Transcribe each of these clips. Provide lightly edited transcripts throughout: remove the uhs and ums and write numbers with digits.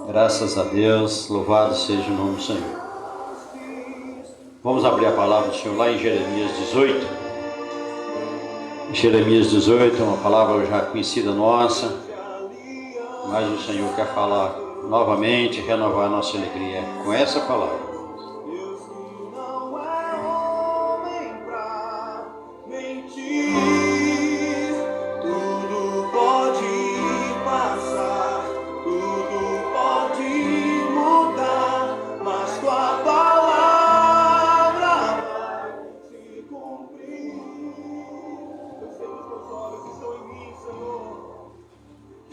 Graças a Deus, louvado seja o nome do Senhor. Vamos abrir a palavra do Senhor lá em Jeremias 18. Jeremias 18 é uma palavra já conhecida nossa, mas o Senhor quer falar novamente, renovar a nossa alegria com essa palavra.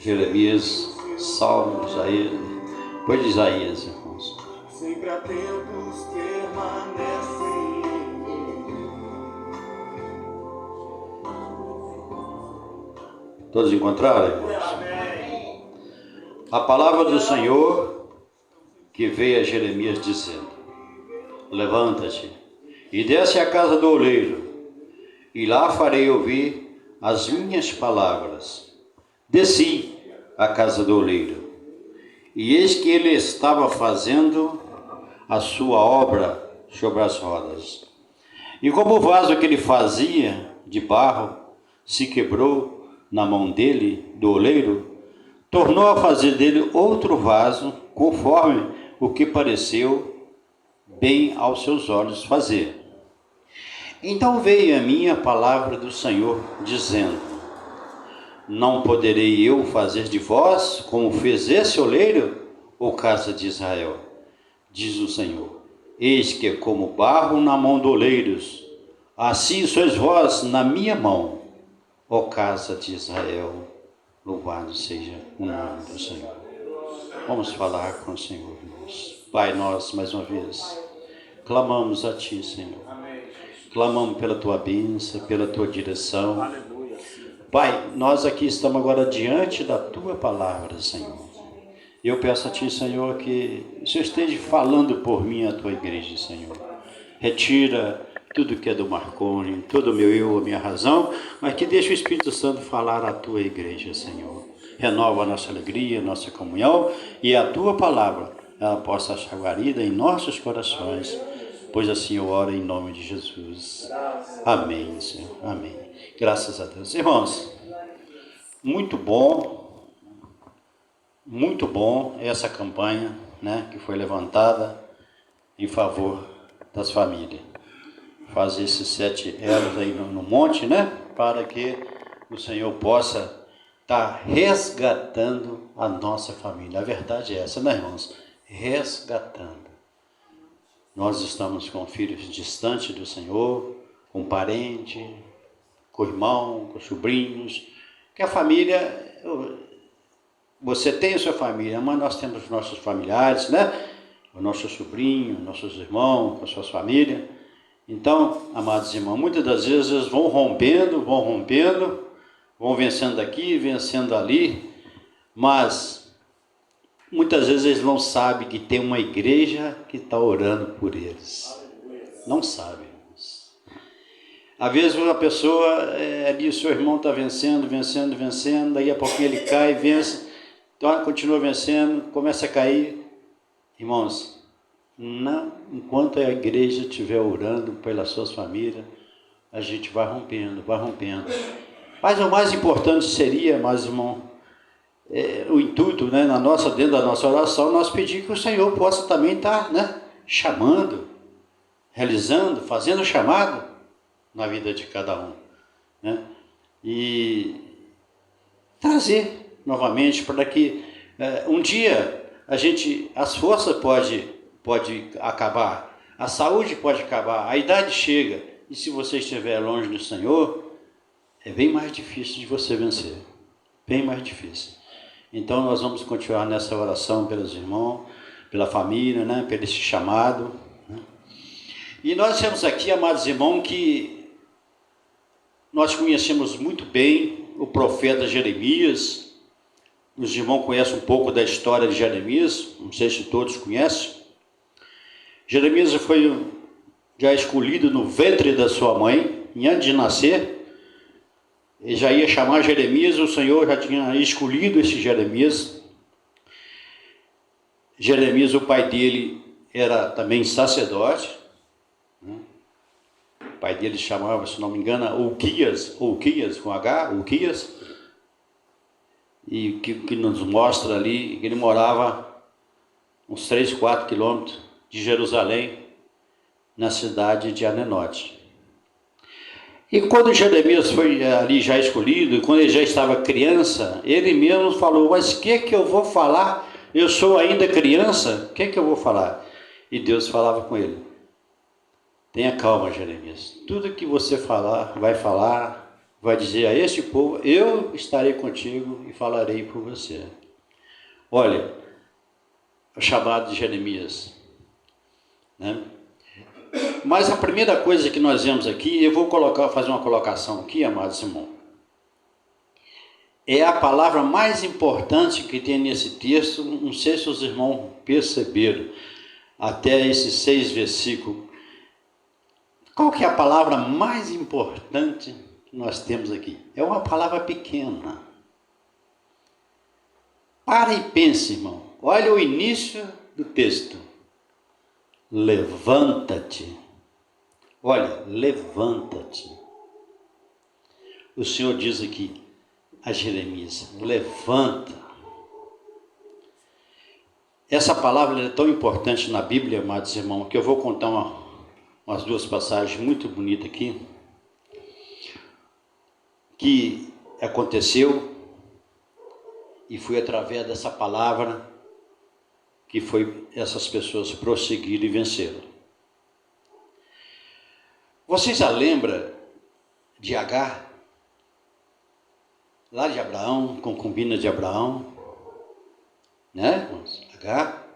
Jeremias, Salmo, Isaías, depois de Isaías, irmãos. Sempre atentos permanecem. Todos encontraram, irmãos? A palavra do Senhor que veio a Jeremias dizendo: levanta-te e desce à casa do oleiro, e lá farei ouvir as minhas palavras. Desci à casa do oleiro, e eis que ele estava fazendo a sua obra sobre as rodas. E como o vaso que ele fazia de barro se quebrou na mão dele, do oleiro, tornou a fazer dele outro vaso, conforme o que pareceu bem aos seus olhos fazer. Então veio a mim a palavra do Senhor, dizendo: não poderei eu fazer de vós como fez esse oleiro, ó casa de Israel? Diz o Senhor: eis que é como barro na mão do oleiro, assim sois vós na minha mão, ó casa de Israel. Louvado seja o nome do Senhor. Vamos falar com o Senhor, irmãos. Pai, nós mais uma vez clamamos a Ti, Senhor. Clamamos pela Tua bênção, pela Tua direção. Pai, nós aqui estamos agora diante da Tua palavra, Senhor. Eu peço a Ti, Senhor, que o Senhor esteja falando por mim a Tua igreja, Senhor. Retira tudo que é do Marconi, todo o meu eu, a minha razão, mas que deixe o Espírito Santo falar à Tua igreja, Senhor. Renova a nossa alegria, a nossa comunhão, e a Tua palavra, ela possa achar guarida em nossos corações, pois assim eu oro em nome de Jesus. Amém, Senhor. Amém. Graças a Deus. Irmãos, muito bom essa campanha, né, que foi levantada em favor das famílias. Fazer esses 7 elos aí no monte, né, para que o Senhor possa estar resgatando a nossa família. A verdade é essa, né, irmãos? Resgatando. Nós estamos com filhos distantes do Senhor, com parente, com irmão, com sobrinhos, que a família, você tem a sua família, mas nós temos os nossos familiares, né? O nosso sobrinho, nossos irmãos, com as suas famílias. Então, amados irmãos, muitas das vezes eles vão rompendo, vão vencendo aqui, vencendo ali, mas muitas vezes eles não sabem que tem uma igreja que está orando por eles. Não sabem. Às vezes uma pessoa, ali o seu irmão está vencendo, daí a pouquinho ele cai, vence, então continua vencendo, começa a cair. Irmãos, não, enquanto a igreja estiver orando pelas suas famílias, a gente vai rompendo. Mas o mais importante seria, mais irmão, o intuito, né, dentro da nossa oração, nós pedir que o Senhor possa também estar, né, chamando, realizando, fazendo o chamado na vida de cada um, né? E trazer novamente para que um dia as forças pode acabar, a saúde pode acabar, a idade chega, e se você estiver longe do Senhor, é bem mais difícil de você vencer, bem mais difícil. Então nós vamos continuar nessa oração pelos irmãos, pela família, né, pelo esse chamado, né? E nós temos aqui, amados irmãos, que nós conhecemos muito bem o profeta Jeremias. Os irmãos conhecem um pouco da história de Jeremias, não sei se todos conhecem. Jeremias foi já escolhido no ventre da sua mãe, e antes de nascer, ele já ia chamar Jeremias, o Senhor já tinha escolhido esse Jeremias. Jeremias, o pai dele, era também sacerdote, né? O pai dele chamava, se não me engano, Uquias com H, Uquias, e que nos mostra ali que ele morava uns 3, 4 quilômetros de Jerusalém, na cidade de Anenote. E quando Jeremias foi ali já escolhido, e quando ele já estava criança, ele mesmo falou, mas o que eu vou falar? Eu sou ainda criança, o que eu vou falar? E Deus falava com ele, tenha calma, Jeremias, tudo que você falar, vai dizer a este povo, eu estarei contigo e falarei por você. Olha, o chamado de Jeremias, né? Mas a primeira coisa que nós vemos aqui, eu vou fazer uma colocação aqui, amado Simão, é a palavra mais importante que tem nesse texto. Não sei se os irmãos perceberam, até esses 6 versículos. Qual que é a palavra mais importante que nós temos aqui? É uma palavra pequena. Para e pense, irmão. Olha o início do texto. Levanta-te. Olha, levanta-te. O Senhor diz aqui a Jeremias, levanta. Essa palavra é tão importante na Bíblia, amados irmãos, que eu vou contar umas 2 passagens muito bonitas aqui, que aconteceu e foi através dessa palavra que foi essas pessoas prosseguiram e venceram. Você já lembra de Agar? Lá de Abraão, concubina de Abraão, né? Agar.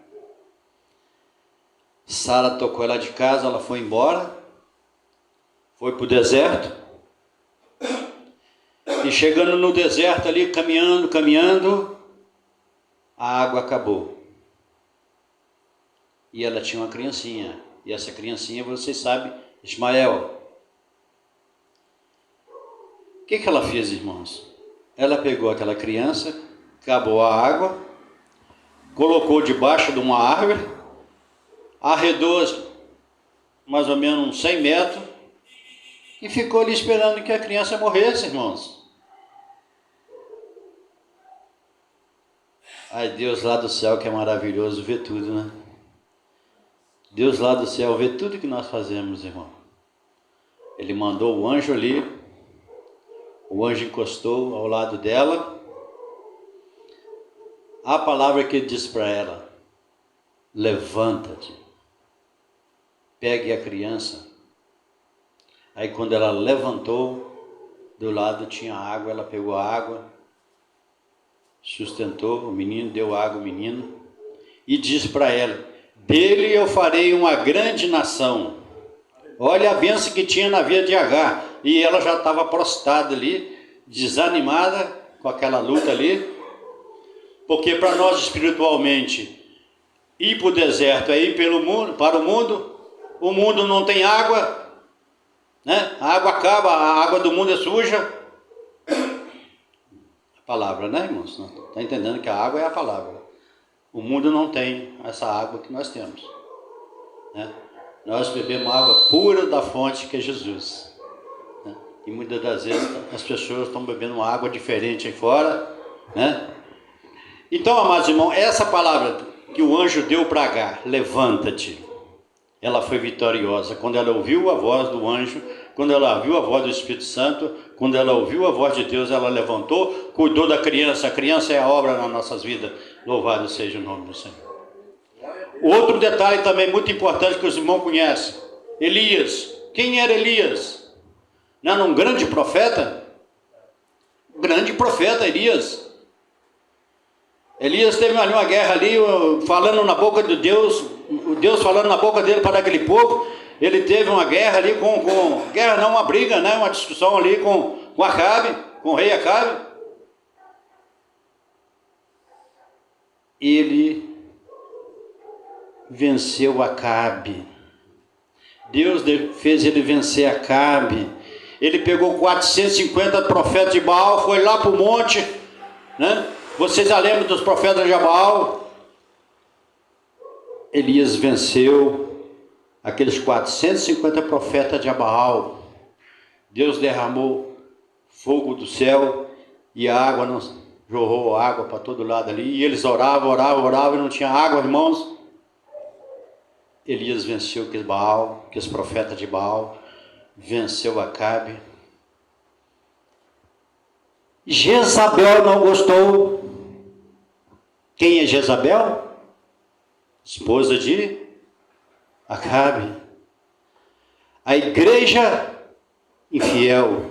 Sara tocou ela de casa, ela foi embora, foi para o deserto, e chegando no deserto ali, caminhando, a água acabou. E ela tinha uma criancinha, e essa criancinha, vocês sabem, Ismael. O que ela fez, irmãos? Ela pegou aquela criança, acabou a água, colocou debaixo de uma árvore, arredou mais ou menos uns 100 metros e ficou ali esperando que a criança morresse, irmãos. Ai, Deus lá do céu, que é maravilhoso, vê tudo, né? Deus lá do céu vê tudo que nós fazemos, irmão. Ele mandou o anjo ali, o anjo encostou ao lado dela. A palavra que ele disse para ela, levanta-te, pegue a criança. Aí quando ela levantou, do lado tinha água, ela pegou a água, sustentou o menino, deu água ao menino, e disse para ela, dele eu farei uma grande nação. Olha a bênção que tinha na vida de Agar, e ela já estava prostrada ali, desanimada com aquela luta ali, porque para nós espiritualmente, ir para o deserto é ir para o mundo não tem água, né? A água acaba, a água do mundo é suja. A palavra, né, irmãos? Está entendendo que a água é a palavra. O mundo não tem essa água que nós temos, né? Nós bebemos água pura da fonte que é Jesus, né? E muitas das vezes as pessoas estão bebendo uma água diferente aí fora, né? Então, amados irmãos, essa palavra que o anjo deu para Agar, levanta-te, ela foi vitoriosa. Quando ela ouviu a voz do anjo, quando ela ouviu a voz do Espírito Santo, quando ela ouviu a voz de Deus, ela levantou, cuidou da criança. A criança é a obra nas nossas vidas. Louvado seja o nome do Senhor. Outro detalhe também muito importante que os irmãos conhecem, Elias. Quem era Elias? Não era um grande profeta? Grande profeta, Elias. Elias teve ali uma guerra ali, falando na boca de Deus, Deus falando na boca dele para aquele povo. Ele teve uma guerra ali guerra não, uma briga, né? Uma discussão ali com Acabe, com o rei Acabe. Ele venceu Acabe. Deus fez ele vencer Acabe. Ele pegou 450 profetas de Baal, foi lá para o monte, né? Vocês já lembram dos profetas de Baal? Elias venceu aqueles 450 profetas de Abaal. Deus derramou fogo do céu e a água não jorrou água para todo lado ali. E eles oravam e não tinha água, irmãos. Elias venceu aqueles profetas de Baal, venceu Acabe. Jezabel não gostou. Quem é Jezabel? Esposa de Acabe. A igreja infiel,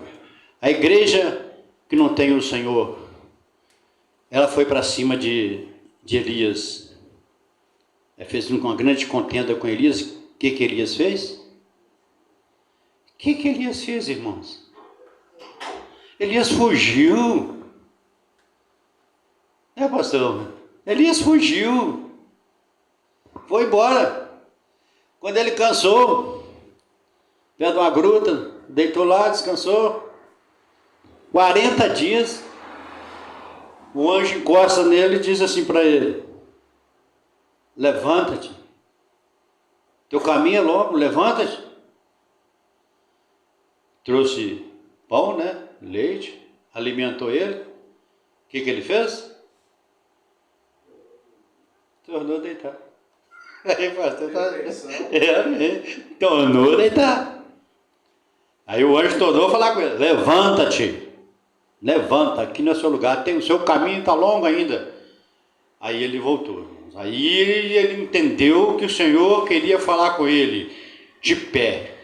a igreja que não tem o Senhor, ela foi para cima de Elias. Ela fez uma grande contenda com Elias. O que Elias fez? O que Elias fez, irmãos? Elias fugiu. Pastor? Elias fugiu. Foi embora. Quando ele cansou, perto de uma gruta, deitou lá, descansou. 40 dias, o anjo encosta nele e diz assim para ele: levanta-te, teu caminho é longo, levanta-te. Trouxe pão, leite, alimentou ele. O que ele fez? Tornou a deitar. Aí, pastor, tornou a deitar. Aí o anjo tornou a falar com ele: levanta-te, levanta, aqui não é seu lugar, o seu caminho está longo ainda. Aí ele voltou. Aí ele entendeu que o Senhor queria falar com ele de pé.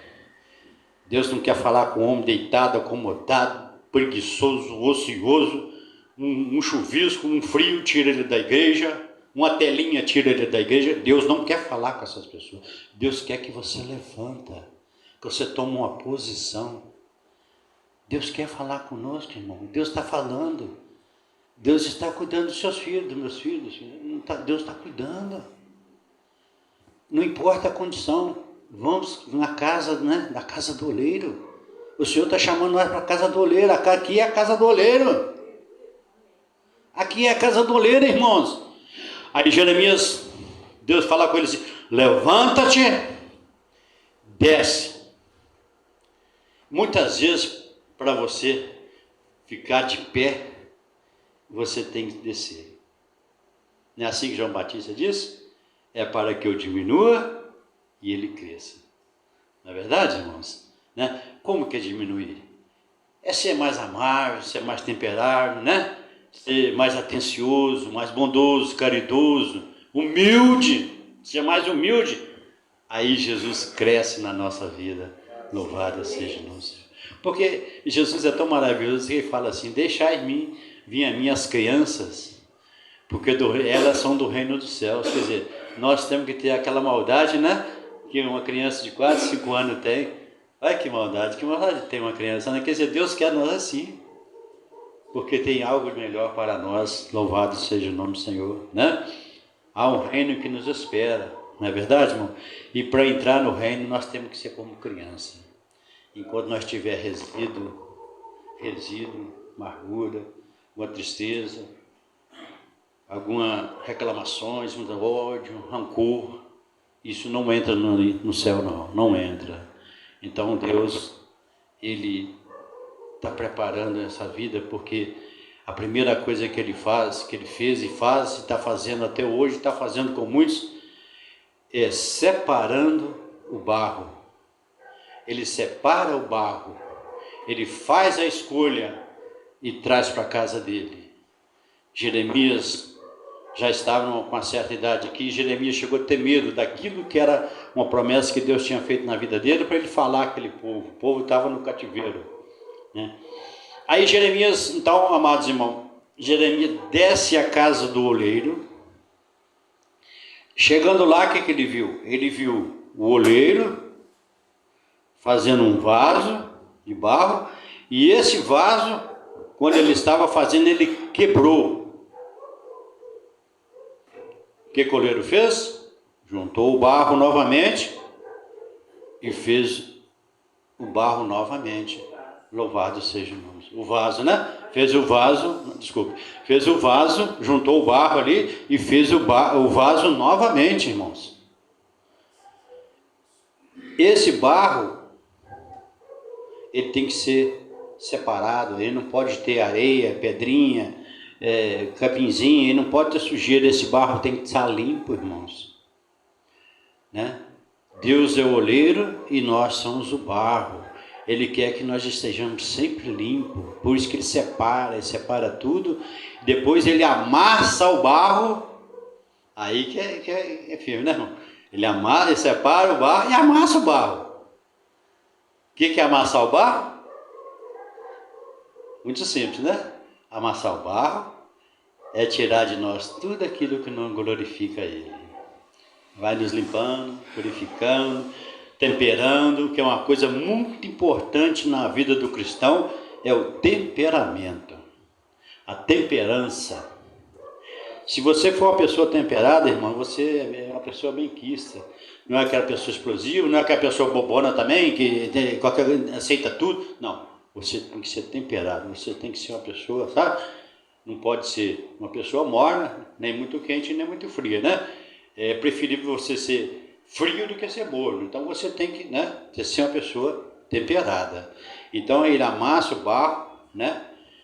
Deus não quer falar com o homem deitado, acomodado, preguiçoso, ocioso. Um chuvisco, um frio tira ele da igreja, uma telinha tira ele da igreja. Deus não quer falar com essas pessoas. Deus quer que você levanta, que você toma uma posição. Deus quer falar conosco, irmão. Deus está falando. Deus está cuidando dos seus filhos, dos meus filhos. Deus está cuidando. Não importa a condição. Vamos na casa, na casa do oleiro. O Senhor está chamando nós para a casa do oleiro. Aqui é a casa do oleiro. Aqui é a casa do oleiro, irmãos. Aí Jeremias, Deus fala com ele assim: levanta-te, desce. Muitas vezes, para você ficar de pé, você tem que descer. Não é assim que João Batista disse? É para que eu diminua e ele cresça. Não é verdade, irmãos? Como que é diminuir? É ser mais amável, ser mais temperado, ser mais atencioso, mais bondoso, caridoso, humilde, ser mais humilde. Aí Jesus cresce na nossa vida. Louvado seja o nosso Senhor. Porque Jesus é tão maravilhoso que ele fala assim: deixai em mim, vir a mim as crianças, porque elas são do reino dos céus. Quer dizer, nós temos que ter aquela maldade, que uma criança de 4, 5 anos tem. Olha que maldade tem uma criança, Quer dizer, Deus quer nós assim, porque tem algo melhor para nós. Louvado seja o nome do Senhor, Há um reino que nos espera, não é verdade, irmão? E para entrar no reino, nós temos que ser como criança. Enquanto nós tiver resíduo, amargura, alguma tristeza, alguma reclamações, muito ódio, rancor, isso não entra no céu, não entra. Então Deus, Ele está preparando essa vida, porque a primeira coisa que Ele fez e está fazendo até hoje, está fazendo com muitos, é separando o barro. Ele separa o barro, ele faz a escolha e traz para a casa dele. Jeremias já estava com uma certa idade aqui. Jeremias chegou a ter medo daquilo que era uma promessa que Deus tinha feito na vida dele, para ele falar àquele povo. O povo estava no cativeiro, Aí Jeremias, então, amados irmãos, Jeremias desce à casa do oleiro. Chegando lá, o que ele viu? Ele viu o oleiro fazendo um vaso de barro, e esse vaso, quando ele estava fazendo, ele quebrou. O que o oleiro fez? Juntou o barro novamente e fez o barro novamente. Louvado seja o nome. O vaso, Fez o vaso, juntou o barro ali e fez o vaso novamente, irmãos. esse barro, ele tem que ser separado, ele não pode ter areia, pedrinha, capinzinho, ele não pode ter sujeira, esse barro tem que estar limpo, irmãos. Né? Deus é o oleiro e nós somos o barro. Ele quer que nós estejamos sempre limpos, por isso que ele separa tudo, depois ele amassa o barro, aí que é firme, né, irmão? Ele amassa, ele separa o barro e amassa o barro. O que é amassar o barro? Muito simples, né? Amassar o barro é tirar de nós tudo aquilo que não glorifica ele. Vai nos limpando, purificando, temperando, que é uma coisa muito importante na vida do cristão, é o temperamento, a temperança. Se você for uma pessoa temperada, irmão, você é uma pessoa benquista. Não é aquela pessoa explosiva, não é aquela pessoa bobona também, que aceita tudo. Não, você tem que ser temperado, você tem que ser uma pessoa, sabe? Não pode ser uma pessoa morna, nem muito quente, nem muito fria, né? É preferível você ser frio do que ser morno. Então você tem que, né, ser uma pessoa temperada. Então ele amassa o barro, né?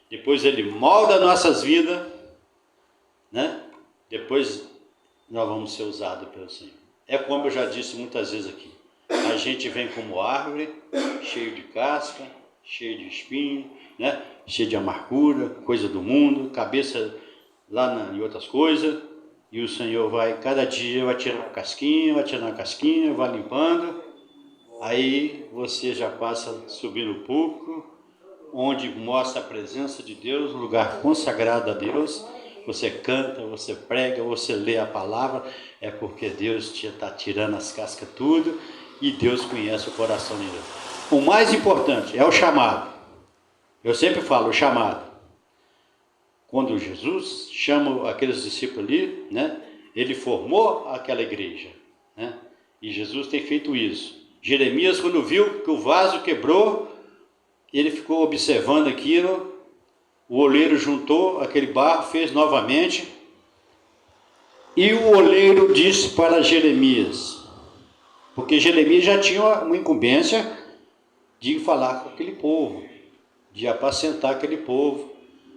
Depois ele molda nossas vidas, né? Depois nós vamos ser usados pelo Senhor. É como eu já disse muitas vezes aqui. A gente vem como árvore, cheio de casca, cheio de espinho, né? Cheio de amargura, coisa do mundo, cabeça lá em outras coisas. E o Senhor vai, cada dia, vai tirando a casquinha, vai limpando. Aí você já passa a subir no púlpito, onde mostra a presença de Deus, um lugar consagrado a Deus. Você canta, você prega, você lê a palavra, é porque Deus está tirando as cascas tudo e Deus conhece o coração de Deus. O mais importante é o chamado. Eu sempre falo, o chamado. Quando Jesus chama aqueles discípulos ali, né, ele formou aquela igreja, né, e Jesus tem feito isso. Jeremias, quando viu que o vaso quebrou, ele ficou observando aquilo, o oleiro juntou aquele barro, fez novamente, e o oleiro disse para Jeremias, porque Jeremias já tinha uma incumbência de falar com aquele povo, de apacentar aquele povo.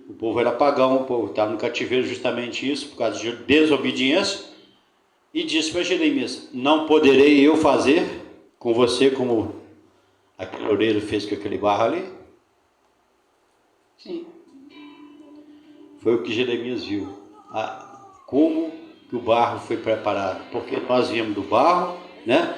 O povo era pagão, o povo estava no cativeiro, justamente isso, por causa de desobediência, e disse para Jeremias, não poderei eu fazer com você como aquele oleiro fez com aquele barro ali? Sim. Foi o que Jeremias viu, como que o barro foi preparado, porque nós viemos do barro, né?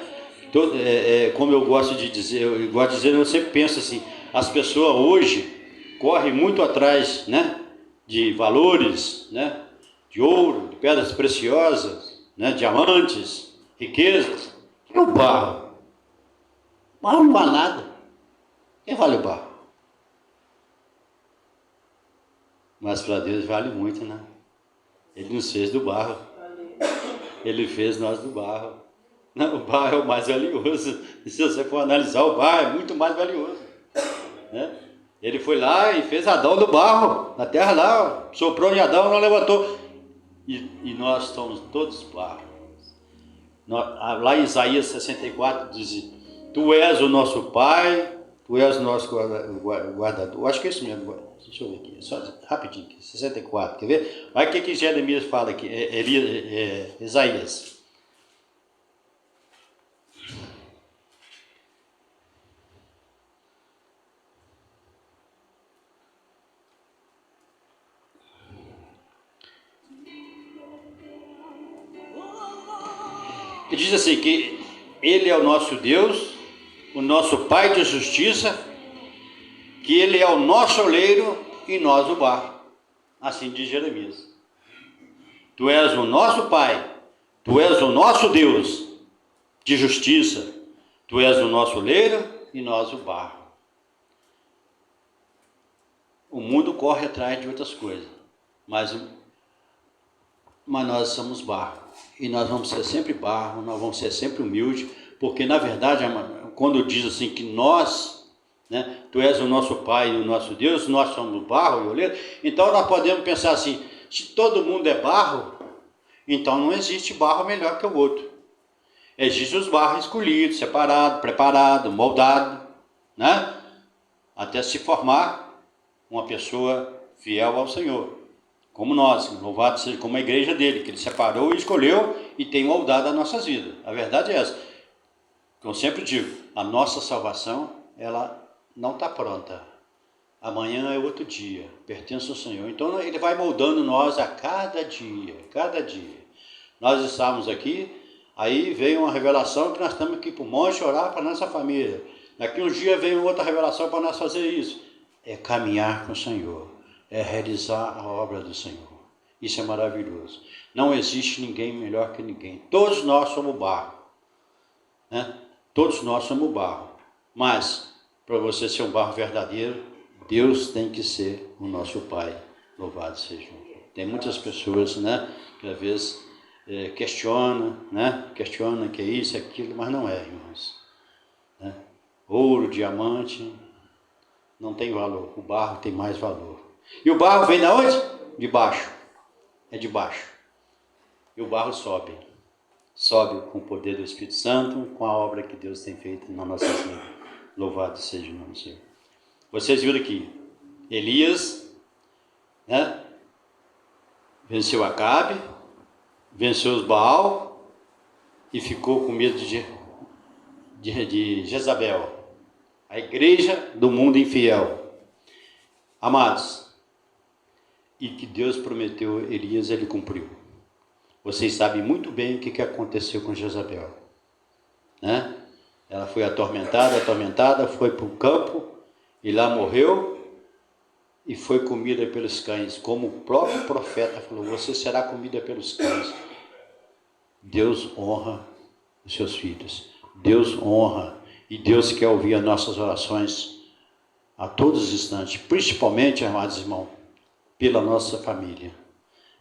Como eu gosto de dizer, eu sempre penso assim, as pessoas hoje correm muito atrás, né, de valores, né, de ouro, de pedras preciosas, né, diamantes, riquezas, e o barro? O barro não vale nada. Quem vale o barro? Mas para Deus vale muito, né? Ele nos fez do barro. Ele fez nós do barro. Não, o barro é o mais valioso. E se você for analisar, o barro é muito mais valioso, né? Ele foi lá e fez Adão do barro, na terra lá, soprou em Adão, não levantou. E nós somos todos barro. Lá em Isaías 64 diz, tu és o nosso Pai, tu és o nosso guardador. Acho que é isso mesmo. Deixa eu ver aqui, só rapidinho, 64, quer ver? Olha o que Jeremias fala aqui, Isaías. Ele diz assim, que Ele é o nosso Deus, o nosso Pai de justiça, que Ele é o nosso oleiro e nós o barro. Assim diz Jeremias. Tu és o nosso Pai, Tu és o nosso Deus de justiça, Tu és o nosso oleiro e nós o barro. O mundo corre atrás de outras coisas, mas nós somos barro. E nós vamos ser sempre barro, nós vamos ser sempre humildes, porque na verdade, quando diz assim que nós, né, tu és o nosso Pai e o nosso Deus, nós somos barro e oleiro, então nós podemos pensar assim, se todo mundo é barro, então não existe barro melhor que o outro. Existe os barros escolhidos, separado, preparado, moldado, né? Até se formar uma pessoa fiel ao Senhor. Como nós, louvado seja como a igreja dele, que ele separou e escolheu e tem moldado as nossas vidas. A verdade é essa. Como eu sempre digo, a nossa salvação, ela não está pronta. Amanhã é outro dia, pertence ao Senhor. Então ele vai moldando nós a cada dia, cada dia. Nós estamos aqui, aí veio uma revelação que nós estamos aqui para o monte orar para a nossa família. Daqui uns dias vem outra revelação para nós fazer isso. É caminhar com o Senhor, é realizar a obra do Senhor. Isso é maravilhoso. Não existe ninguém melhor que ninguém. Todos nós somos barro, né? Todos nós somos barro. Mas, para você ser um barro verdadeiro, Deus tem que ser o nosso Pai. Louvado seja. Tem muitas pessoas, né, que às vezes questionam, né? Questionam que é isso, é aquilo, mas não é, irmãos. Né? Ouro, diamante, não tem valor. O barro tem mais valor. E o barro vem de onde? De baixo. É de baixo. E o barro sobe. Sobe com o poder do Espírito Santo, com a obra que Deus tem feito na nossa vida. Louvado seja o nome do Senhor. Vocês viram aqui, Elias, né, venceu Acabe, venceu os Baal e ficou com medo de Jezabel, a igreja do mundo infiel. Amados, e que Deus prometeu a Elias, ele cumpriu. Vocês sabem muito bem o que aconteceu com Jezabel, né? Ela foi atormentada, foi para o campo, e lá morreu e foi comida pelos cães, como o próprio profeta falou, você será comida pelos cães. Deus honra os seus filhos, Deus honra, e Deus quer ouvir as nossas orações a todos os instantes, principalmente, amados irmãos, pela nossa família,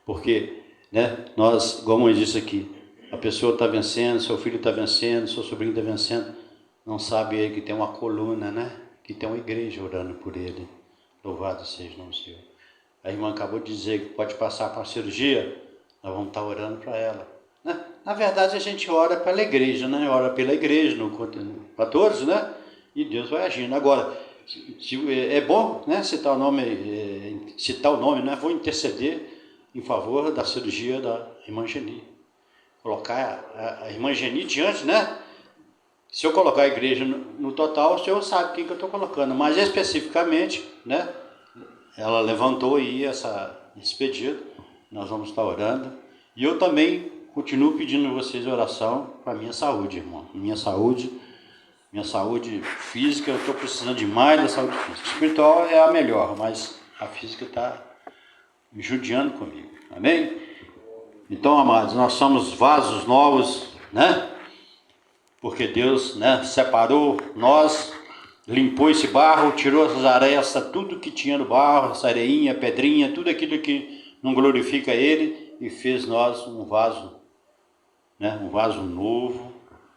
porque, né, nós, como eu disse aqui, a pessoa está vencendo, seu filho está vencendo, seu sobrinho está vencendo, não sabe ele que tem uma coluna, né? Que tem uma igreja orando por ele. Louvado seja o nome do Senhor. A irmã acabou de dizer que pode passar para a cirurgia, nós vamos estar orando para ela. Né? Na verdade, a gente ora pela igreja, né? Ora pela igreja, para todos, né? E Deus vai agindo. Agora, é bom, né? Citar o nome, né? Vou interceder em favor da cirurgia da irmã Geni. Colocar a irmã Geni diante, né? Se eu colocar a igreja no total, o senhor sabe quem que eu estou colocando, mas especificamente, né, ela levantou aí esse pedido, nós vamos estar orando, e eu também continuo pedindo a vocês oração para a minha saúde, irmão, minha saúde física, eu estou precisando demais da saúde física, espiritual é a melhor, mas a física está me judiando comigo, amém? Então, amados, nós somos vasos novos, né? Porque Deus, né, separou nós, limpou esse barro, tirou as arestas, tudo que tinha no barro, essa areinha, pedrinha, tudo aquilo que não glorifica Ele, e fez nós um vaso, né, um vaso novo,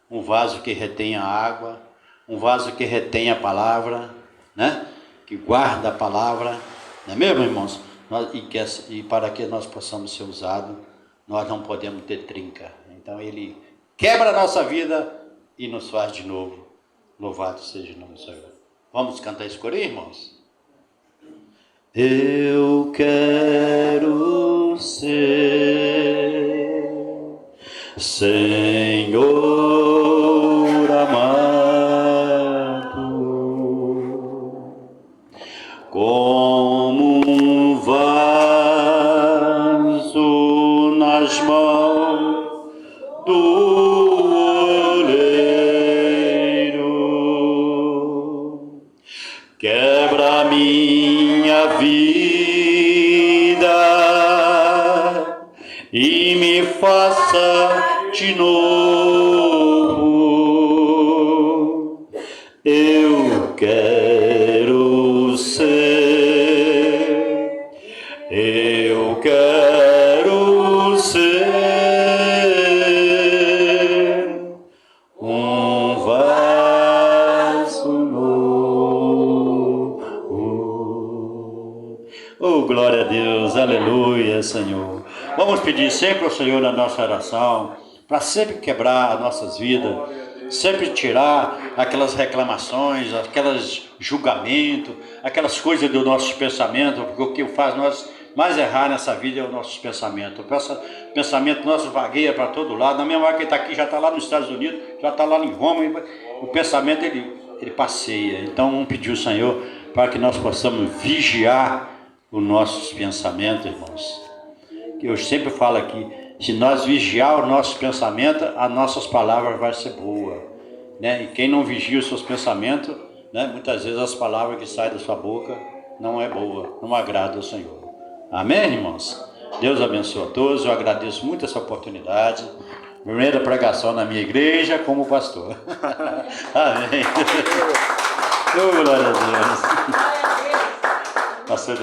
um vaso que retém a água, um vaso que retém a palavra, né, que guarda a palavra, não é mesmo, irmãos? E para que nós possamos ser usados, nós não podemos ter trinca. Então Ele quebra a nossa vida e nos faz de novo. Louvado seja o nome do Senhor. Vamos cantar esse coro, irmãos? Eu quero ser Senhor amado, como um vaso nas mãos do quebra minha vida e me faça de novo. Eu quero ser, eu quero ser um vaso novo. Oh, glória a Deus, aleluia, Senhor. Vamos pedir sempre ao Senhor na nossa oração, para sempre quebrar as nossas vidas, sempre tirar aquelas reclamações, aqueles julgamentos, aquelas coisas do nosso pensamento, porque o que faz nós mais errar nessa vida é o nosso pensamento. O pensamento nosso vagueia para todo lado. Na mesma hora que ele está aqui, já está lá nos Estados Unidos, já está lá em Roma, o pensamento ele passeia. Então vamos pedir ao Senhor para que nós possamos vigiar os nossos pensamentos, irmãos. Eu sempre falo aqui, se nós vigiar os nossos pensamentos, as nossas palavras vão ser boas, né? E quem não vigia os seus pensamentos, né? Muitas vezes as palavras que saem da sua boca não é boa, não agrada ao Senhor. Amém, irmãos? Deus abençoe a todos. Eu agradeço muito essa oportunidade. Primeira pregação na minha igreja como pastor. Amém. Oh, glória a Deus. Pastor